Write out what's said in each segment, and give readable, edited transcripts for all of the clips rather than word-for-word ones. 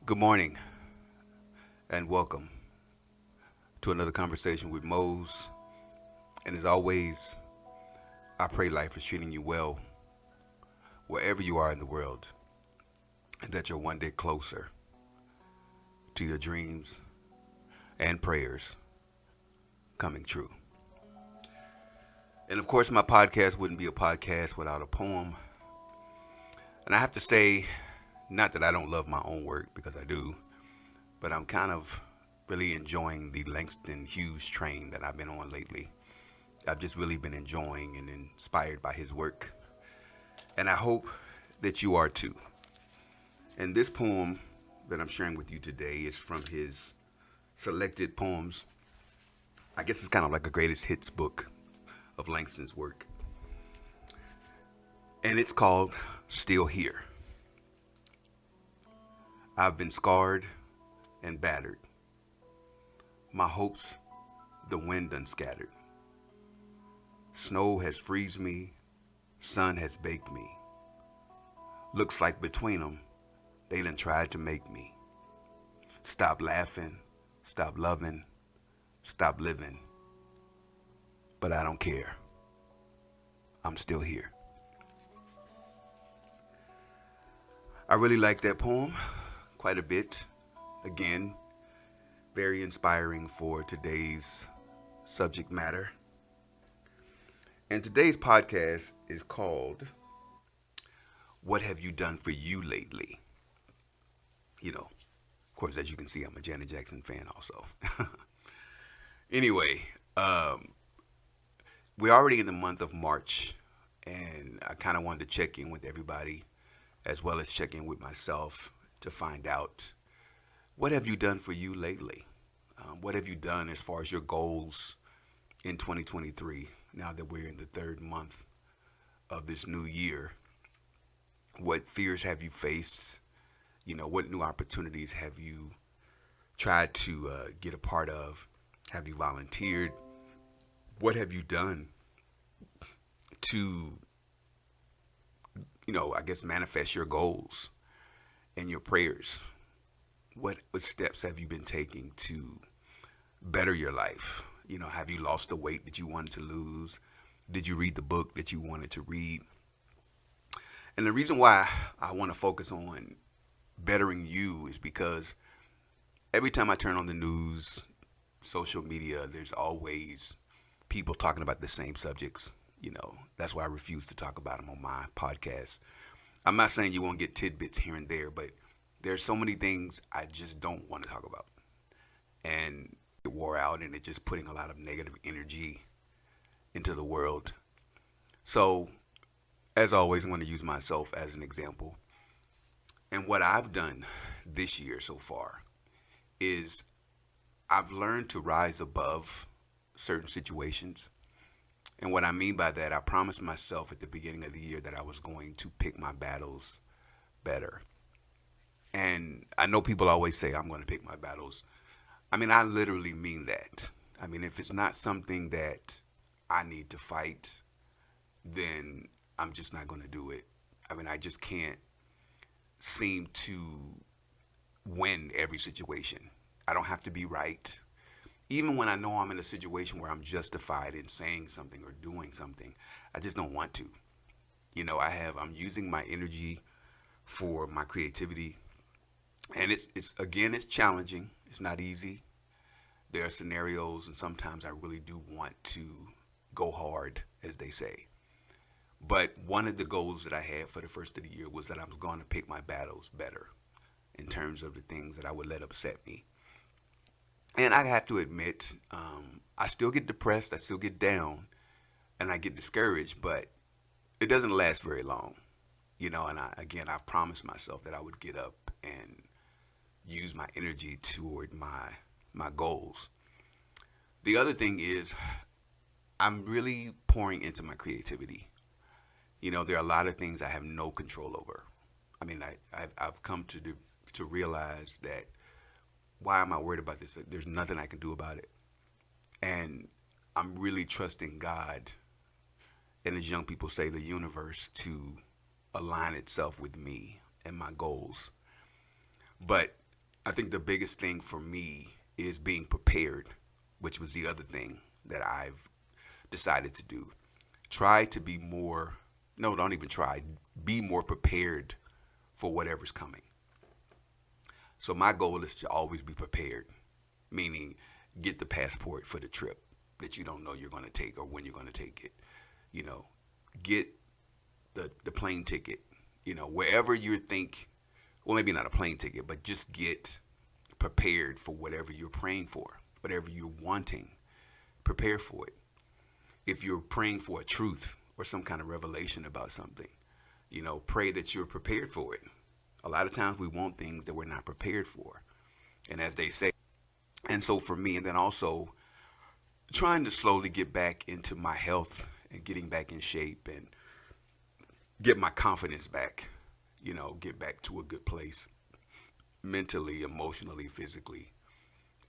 Good morning and welcome to another conversation with Mose. And as always, I pray life is treating you well wherever you are in the world and that you're one day closer to your dreams and prayers coming true. And of course, my podcast wouldn't be a podcast without a poem. And I have to say, not that I don't love my own work, because I do, but I'm kind of really enjoying the Langston Hughes train that I've been on lately. I've just really been enjoying and inspired by his work. And I hope that you are too. And this poem that I'm sharing with you today is from his selected poems. I guess it's kind of like a greatest hits book of Langston's work. And it's called Still Here. I've been scarred and battered. My hopes the wind done scattered. Snow has freezed me, sun has baked me. Looks like between them, they done tried to make me. Stop laughing, stop loving, stop living. But I don't care. I'm still here. I really like that poem quite a bit. Again, very inspiring for today's subject matter. And today's podcast is called What Have You Done for You Lately? You know, of course, as you can see, I'm a Janet Jackson fan also. Anyway, we're already in the month of March, and I kind of wanted to check in with everybody as well as check in with myself to find out, what have you done for you lately? What have you done as far as your goals in 2023, now that we're in the third month of this new year? What fears have you faced? You know, what new opportunities have you tried to get a part of? Have you volunteered? What have you done to, I guess, manifest your goals and your prayers? What steps have you been taking to better your life? Have you lost the weight that you wanted to lose? Did you read the book that you wanted to read? And the reason why I want to focus on bettering you is because every time I turn on the news, social media, there's always people talking about the same subjects. That's why I refuse to talk about them on my podcast. I'm not saying you won't get tidbits here and there, but there's so many things I just don't want to talk about. And it wore out, and it's just putting a lot of negative energy into the world. So, as always, I'm going to use myself as an example. And what I've done this year so far is I've learned to rise above certain situations. And what I mean by that, I promised myself at the beginning of the year that I was going to pick my battles better. And I know people always say I'm going to pick my battles. I mean, I literally mean that. I mean, if it's not something that I need to fight, then I'm just not going to do it. I mean, I just can't seem to win every situation. I don't have to be right. Even when I know I'm in a situation where I'm justified in saying something or doing something, I just don't want to. I'm using my energy for my creativity. And it's challenging. It's not easy. There are scenarios, and sometimes I really do want to go hard, as they say. But one of the goals that I had for the first of the year was that I was going to pick my battles better in terms of the things that I would let upset me. And I have to admit, I still get depressed, I still get down, and I get discouraged, but it doesn't last very long. And I've promised myself that I would get up and use my energy toward my goals. The other thing is I'm really pouring into my creativity. There are a lot of things I have no control over. I mean, I've come to realize that, why am I worried about this? There's nothing I can do about it. And I'm really trusting God, and as young people say, the universe, to align itself with me and my goals. But I think the biggest thing for me is being prepared, which was the other thing that I've decided to do. Try to be more, no, don't even try, be more prepared for whatever's coming. So my goal is to always be prepared, meaning get the passport for the trip that you don't know you're going to take or when you're going to take it. You know, get the plane ticket, wherever you think, well, maybe not a plane ticket, but just get prepared for whatever you're praying for, whatever you're wanting. Prepare for it. If you're praying for a truth or some kind of revelation about something, pray that you're prepared for it. A lot of times we want things that we're not prepared for. And as they say, and so for me, and then also trying to slowly get back into my health and getting back in shape and get my confidence back, get back to a good place mentally, emotionally, physically.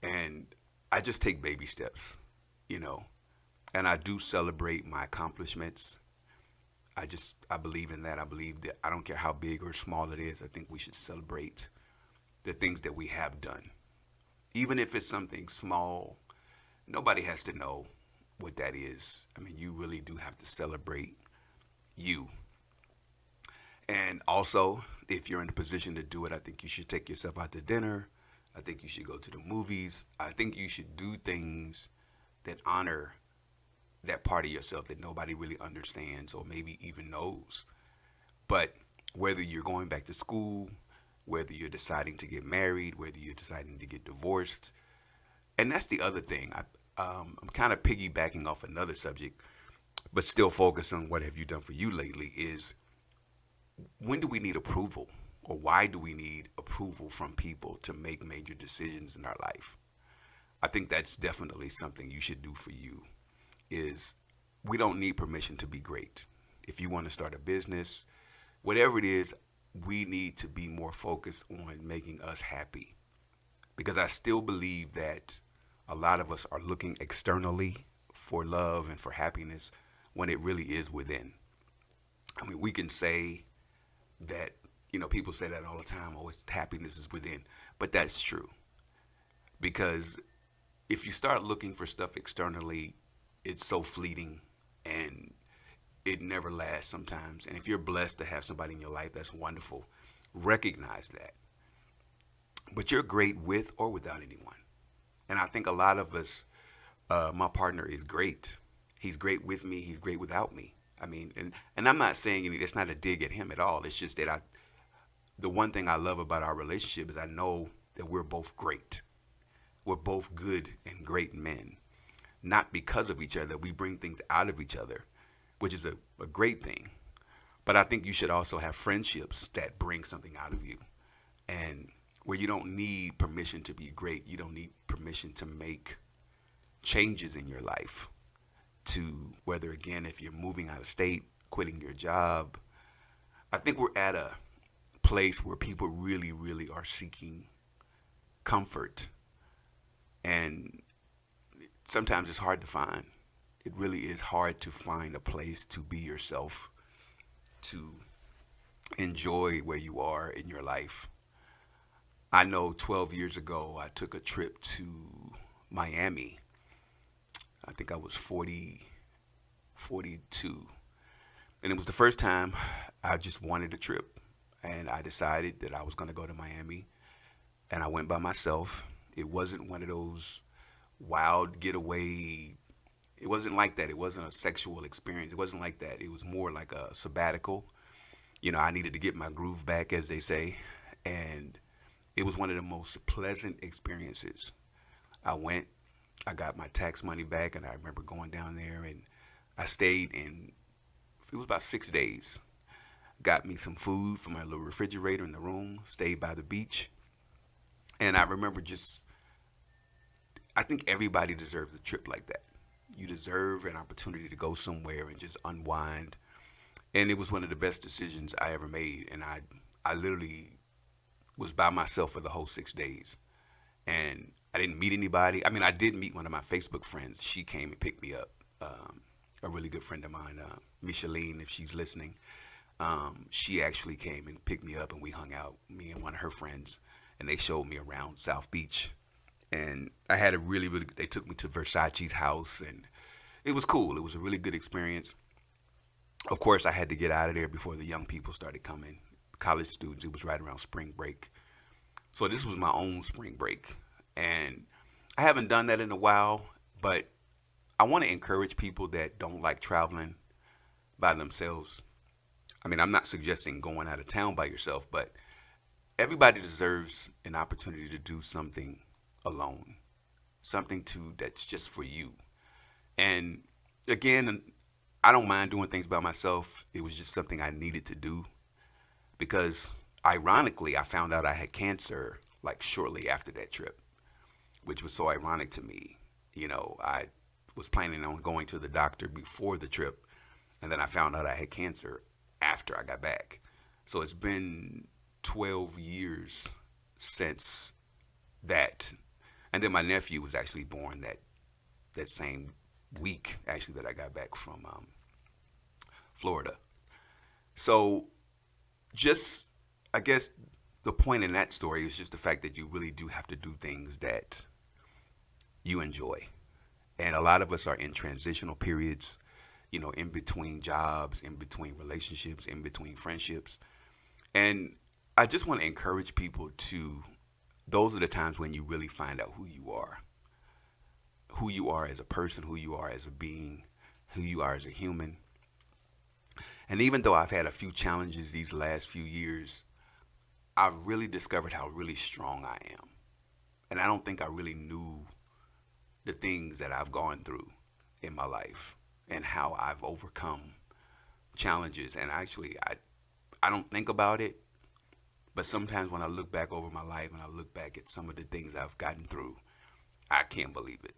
And I just take baby steps, and I do celebrate my accomplishments. I believe in that. I believe that I don't care how big or small it is. I think we should celebrate the things that we have done. Even if it's something small, nobody has to know what that is. I mean, you really do have to celebrate you. And also, if you're in a position to do it, I think you should take yourself out to dinner. I think you should go to the movies. I think you should do things that honor that part of yourself that nobody really understands or maybe even knows. But whether you're going back to school, whether you're deciding to get married, whether you're deciding to get divorced, and that's the other thing. I'm kind of piggybacking off another subject, but still focus on what have you done for you lately is when do we need approval or why do we need approval from people to make major decisions in our life? I think that's definitely something you should do for you is we don't need permission to be great. If you want to start a business, whatever it is, we need to be more focused on making us happy. Because I still believe that a lot of us are looking externally for love and for happiness when it really is within. I mean, we can say that, people say that all the time, oh, it's happiness is within. But that's true. Because if you start looking for stuff externally, it's so fleeting and it never lasts sometimes. And if you're blessed to have somebody in your life, that's wonderful. Recognize that. But you're great with or without anyone. And I think a lot of us, my partner is great. He's great with me. He's great without me. I mean, and I'm not saying it's not a dig at him at all. It's just that the one thing I love about our relationship is I know that we're both great. We're both good and great men. Not because of each other. We bring things out of each other, which is a great thing. But I think you should also have friendships that bring something out of you. And where you don't need permission to be great. You don't need permission to make changes in your life. To whether, again, if you're moving out of state, quitting your job. I think we're at a place where people really, really are seeking comfort. And sometimes it's hard to find. It really is hard to find a place to be yourself, to enjoy where you are in your life. I know 12 years ago, I took a trip to Miami. I think I was 42. And it was the first time I just wanted a trip. And I decided that I was going to go to Miami. And I went by myself. It wasn't one of those wild getaway. It wasn't like that. It wasn't a sexual experience. It wasn't like that. It was more like a sabbatical. I needed to get my groove back, as they say. And it was one of the most pleasant experiences. I went. I got my tax money back, and I remember going down there, and I stayed in, it was about 6 days. Got me some food from my little refrigerator in the room, stayed by the beach, and I remember I think everybody deserves a trip like that. You deserve an opportunity to go somewhere and just unwind, and it was one of the best decisions I ever made, and I literally was by myself for the whole 6 days, and I didn't meet anybody. I mean, I did meet one of my Facebook friends. She came and picked me up. A really good friend of mine, Micheline, if she's listening. She actually came and picked me up, and we hung out, me and one of her friends. and they showed me around South Beach. And I had a they took me to Versace's house, and it was cool. It was a really good experience. Of course, I had to get out of there before the young people started coming. College students, it was right around spring break. So this was my own spring break. And I haven't done that in a while, but I want to encourage people that don't like traveling by themselves. I mean, I'm not suggesting going out of town by yourself, but everybody deserves an opportunity to do something alone, something that's just for you. And again, I don't mind doing things by myself. It was just something I needed to do because ironically, I found out I had cancer like shortly after that trip, which was so ironic to me. I was planning on going to the doctor before the trip, and then I found out I had cancer after I got back. So it's been 12 years since that. And then my nephew was actually born that same week, actually, that I got back from Florida. So just, I guess the point in that story is just the fact that you really do have to do things that you enjoy. And a lot of us are in transitional periods, in between jobs, in between relationships, in between friendships. And I just want to encourage people those are the times when you really find out who you are as a person, who you are as a being, who you are as a human. And even though I've had a few challenges these last few years, I've really discovered how really strong I am. And I don't think I really knew the things that I've gone through in my life and how I've overcome challenges. And actually, I don't think about it, but sometimes when I look back over my life and I look back at some of the things I've gotten through, I can't believe it.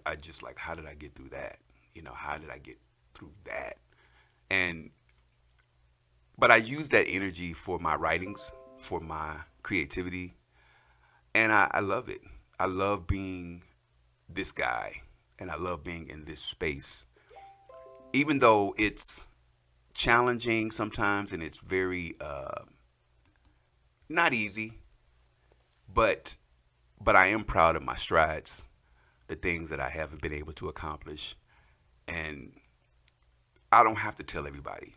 I just like, how did I get through that? How did I get through that? But I use that energy for my writings, for my creativity, and I love it. I love being this guy, and I love being in this space. Even though it's challenging sometimes and it's very not easy, but I am proud of my strides, the things that I haven't been able to accomplish. And I don't have to tell everybody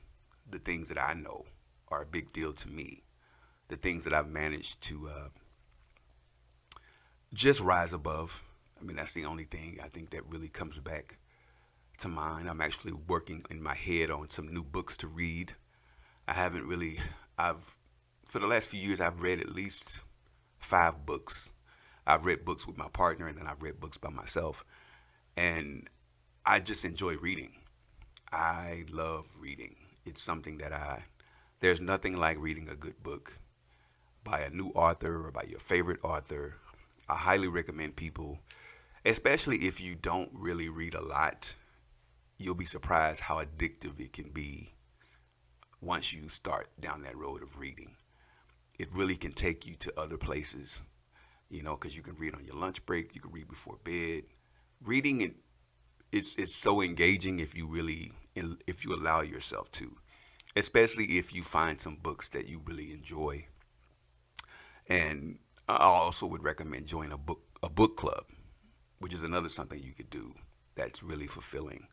the things that I know are a big deal to me, the things that I've managed to just rise above. I mean, that's the only thing I think that really comes back to mind. I'm actually working in my head on some new books to read. For the last few years, I've read at least 5 books. I've read books with my partner, and then I've read books by myself. And I just enjoy reading. I love reading. It's something that there's nothing like reading a good book by a new author or by your favorite author. I highly recommend people, especially if you don't really read a lot, you'll be surprised how addictive it can be once you start down that road of reading. It really can take you to other places, because you can read on your lunch break, you can read before bed. Reading, it's so engaging if you allow yourself to, especially if you find some books that you really enjoy. And I also would recommend joining a book club, which is another something you could do that's really fulfilling.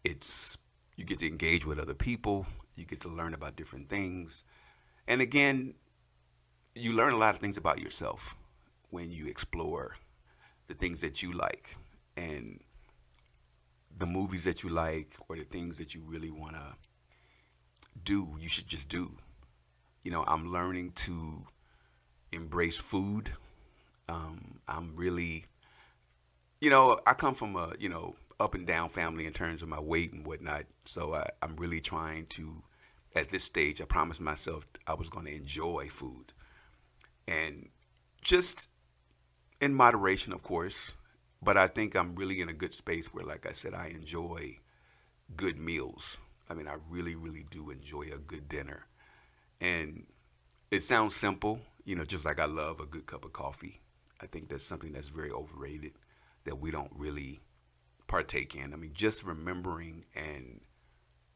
You get to engage with other people, you get to learn about different things. And again, you learn a lot of things about yourself when you explore the things that you like and the movies that you like, or the things that you really want to do, you should just do. I'm learning to embrace food. I'm really, I come from a, up and down family in terms of my weight and whatnot. So I'm really trying to, at this stage, I promised myself I was going to enjoy food. And just in moderation, of course. But I think I'm really in a good space where, like I said, I enjoy good meals. I mean, I really, really do enjoy a good dinner. And it sounds simple, just like I love a good cup of coffee. I think that's something that's very overrated that we don't really partake in. I mean, just remembering and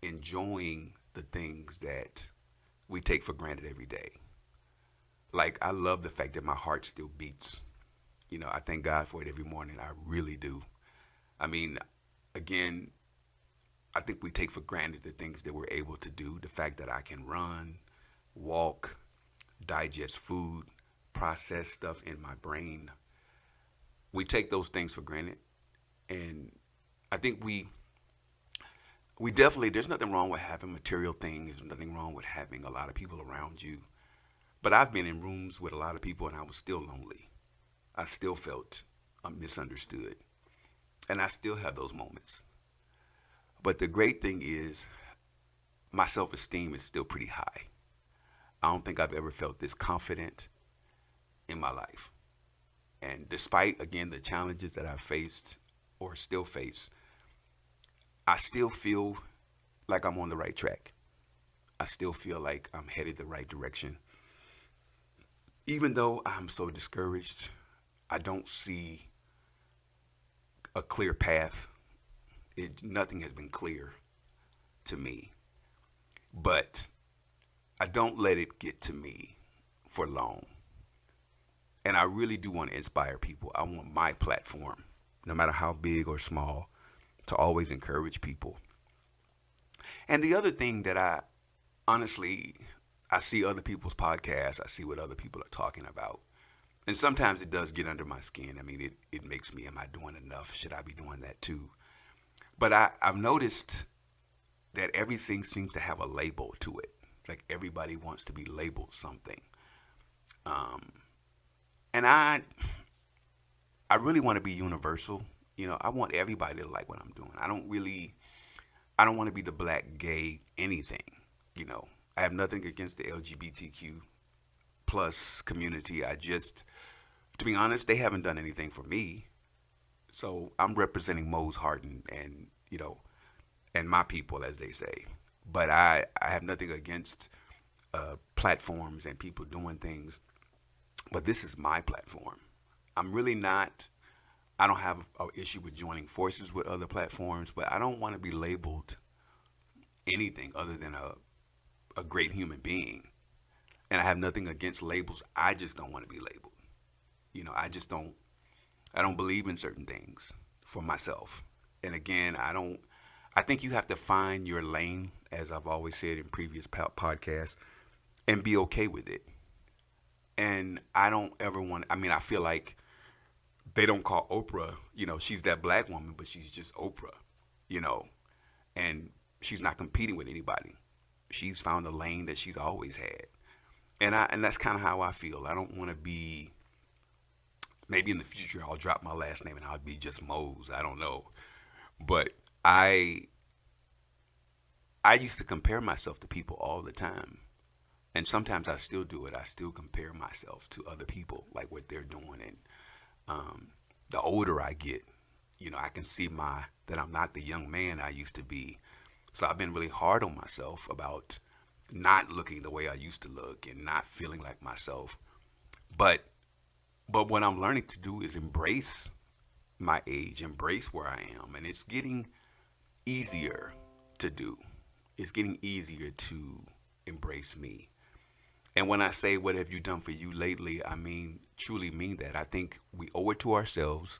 enjoying the things that we take for granted every day. Like, I love the fact that my heart still beats. I thank God for it every morning. I really do. I mean, again, I think we take for granted the things that we're able to do. The fact that I can run, walk, digest food, process stuff in my brain. We take those things for granted. And I think we definitely, there's nothing wrong with having material things. There's nothing wrong with having a lot of people around you. But I've been in rooms with a lot of people and I was still lonely. I still felt misunderstood. And I still have those moments. But the great thing is, my self esteem is still pretty high. I don't think I've ever felt this confident in my life. And despite, again, the challenges that I've faced or still face, I still feel like I'm on the right track. I still feel like I'm headed the right direction. Even though I'm so discouraged, I don't see a clear path. Nothing has been clear to me. But I don't let it get to me for long. And I really do want to inspire people. I want my platform, no matter how big or small, to always encourage people. And the other thing that I see other people's podcasts, I see what other people are talking about. And sometimes it does get under my skin. I mean, it makes me, am I doing enough? Should I be doing that too? But I've noticed that everything seems to have a label to it. Like, everybody wants to be labeled something. And I really want to be universal. I want everybody to like what I'm doing. I don't want to be the black, gay, anything. I have nothing against the LGBTQ plus community. To be honest, they haven't done anything for me. So I'm representing Mose Hardin and my people, as they say. But I have nothing against platforms and people doing things. But this is my platform. I don't have an issue with joining forces with other platforms, but I don't want to be labeled anything other than a great human being. And I have nothing against labels. I just don't want to be labeled. I don't believe in certain things for myself. And again, I think you have to find your lane, as I've always said in previous podcasts, and be okay with it. And I don't ever I feel like they don't call Oprah, she's that black woman, but she's just Oprah, and she's not competing with anybody. She's found a lane that she's always had. And that's kind of how I feel. I don't want to be, maybe in the future I'll drop my last name and I'll be just Mose. I don't know. But I used to compare myself to people all the time. And sometimes I still do it. I still compare myself to other people, like what they're doing. And the older I get, I can see that I'm not the young man I used to be. So I've been really hard on myself about not looking the way I used to look and not feeling like myself. But what I'm learning to do is embrace my age, embrace where I am. And it's getting easier to do. It's getting easier to embrace me. And when I say, what have you done for you lately, I truly mean that. I think we owe it to ourselves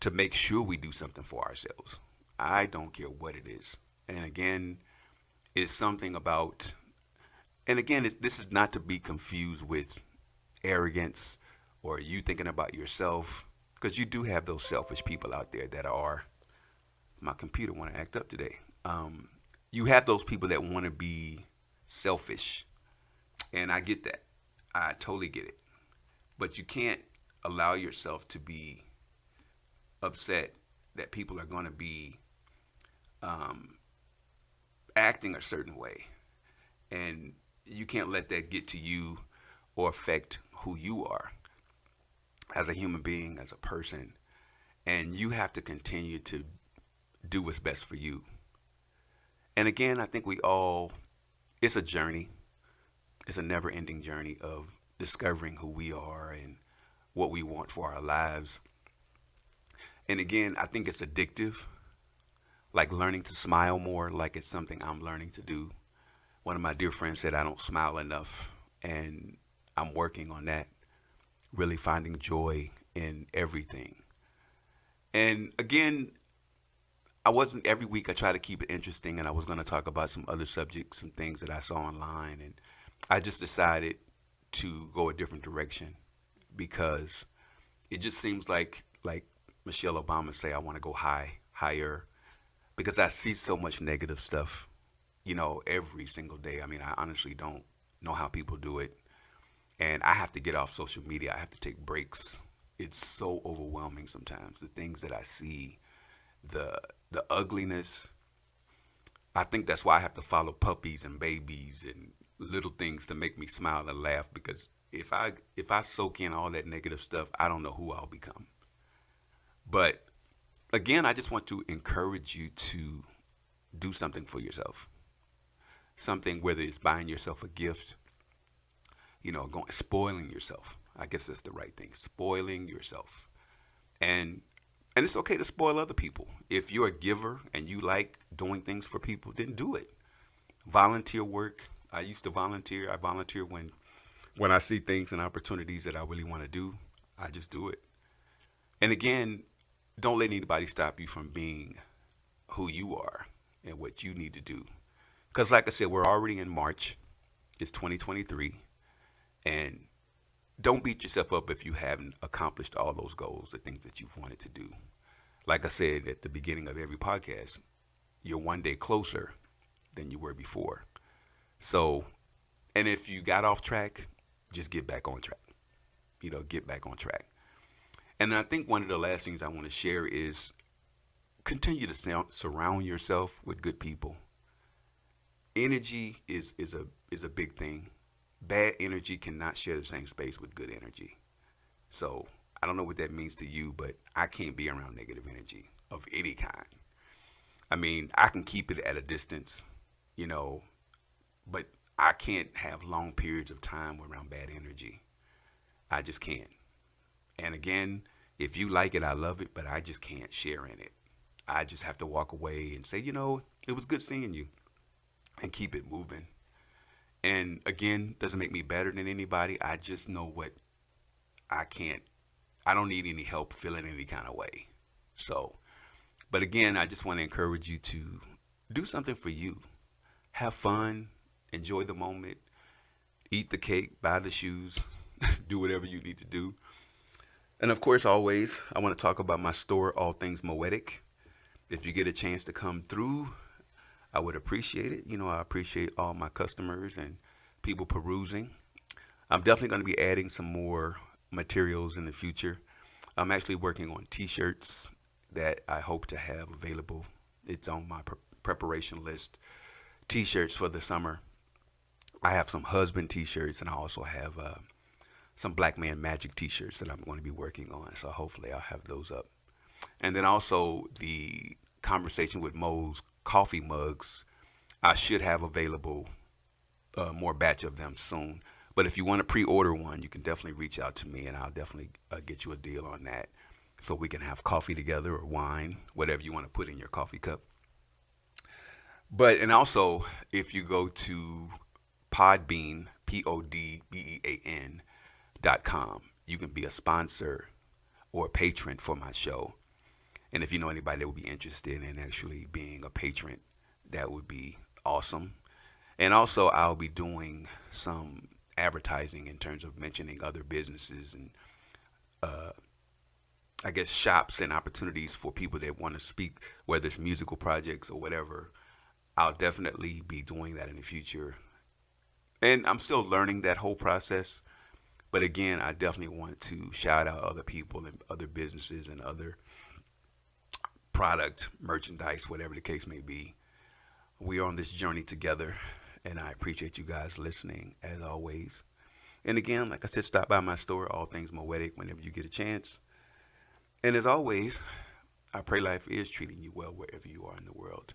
to make sure we do something for ourselves. I don't care what it is. And again, it's something about, and again, this is not to be confused with arrogance or you thinking about yourself, because you do have those selfish people out there that are, my computer want to act up today. You have those people that want to be selfish. And I get that. I totally get it. But you can't allow yourself to be upset that people are going to be acting a certain way. And you can't let that get to you or affect who you are as a human being, as a person. And you have to continue to do what's best for you. And again, I think it's a journey. It's a never-ending journey of discovering who we are and what we want for our lives. And again, I think it's addictive, like learning to smile more, like it's something I'm learning to do. One of my dear friends said I don't smile enough, and I'm working on that, really finding joy in everything. And again, I wasn't every week. I try to keep it interesting, and I was going to talk about some other subjects, some things that I saw online, and I just decided to go a different direction because it just seems like Michelle Obama say, I want to go higher, because I see so much negative stuff, every single day. I mean, I honestly don't know how people do it, and I have to get off social media. I have to take breaks. It's so overwhelming sometimes. The things that I see, the ugliness. I think that's why I have to follow puppies and babies and little things to make me smile and laugh, because if I soak in all that negative stuff, I don't know who I'll become. But again, I just want to encourage you to do something for yourself. Something, whether it's buying yourself a gift, going spoiling yourself. I guess that's the right thing. Spoiling yourself. And and it's okay to spoil other people. If you're a giver and you like doing things for people, then do it. Volunteer work. I used to volunteer. I volunteer when I see things and opportunities that I really want to do. I just do it. And again, don't let anybody stop you from being who you are and what you need to do. Because, like I said, we're already in March. It's 2023. And don't beat yourself up if you haven't accomplished all those goals, the things that you've wanted to do. Like I said at the beginning of every podcast, you're one day closer than you were before. So, and if you got off track, just get back on track. Get back on track. And I think one of the last things I want to share is continue to surround yourself with good people. Energy is a big thing. Bad energy cannot share the same space with good energy. So I don't know what that means to you, but I can't be around negative energy of any kind. I mean, I can keep it at a distance, you know, but I can't have long periods of time around bad energy. I just can't. And again, if you like it, I love it, but I just can't share in it. I just have to walk away and say, it was good seeing you, and keep it moving. And again, doesn't make me better than anybody. I just know what I can't, I don't need any help feeling any kind of way. So, but again, I just want to encourage you to do something for you. Have fun, enjoy the moment, eat the cake, buy the shoes, do whatever you need to do. And of course, always, I want to talk about my store, All Things Moetic. If you get a chance to come through, I would appreciate it. I appreciate all my customers and people perusing. I'm definitely going to be adding some more materials in the future. I'm actually working on t-shirts that I hope to have available. It's on my preparation list. T-shirts for the summer. I have some husband t-shirts, and I also have some Black Man Magic t-shirts that I'm going to be working on. So hopefully I'll have those up. And then also the Conversation with Mo's coffee mugs. I should have available more batch of them soon. But if you want to pre-order one, you can definitely reach out to me, and I'll definitely get you a deal on that, so we can have coffee together or wine, whatever you want to put in your coffee cup. And also, if you go to Podbean, PODBEAN.com, you can be a sponsor or a patron for my show. And if you know anybody that would be interested in actually being a patron, that would be awesome. And also, I'll be doing some advertising in terms of mentioning other businesses and I guess shops and opportunities for people that want to speak, whether it's musical projects or whatever. I'll definitely be doing that in the future. And I'm still learning that whole process. But again, I definitely want to shout out other people and other businesses and other product, merchandise, whatever the case may be. We are on this journey together, and I appreciate you guys listening as always. And again, like I said, stop by my store, All Things Moetic, whenever you get a chance. And as always, I pray life is treating you well wherever you are in the world.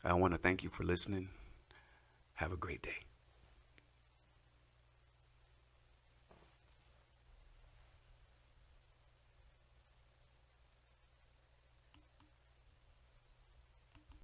I want to thank you for listening. Have a great day.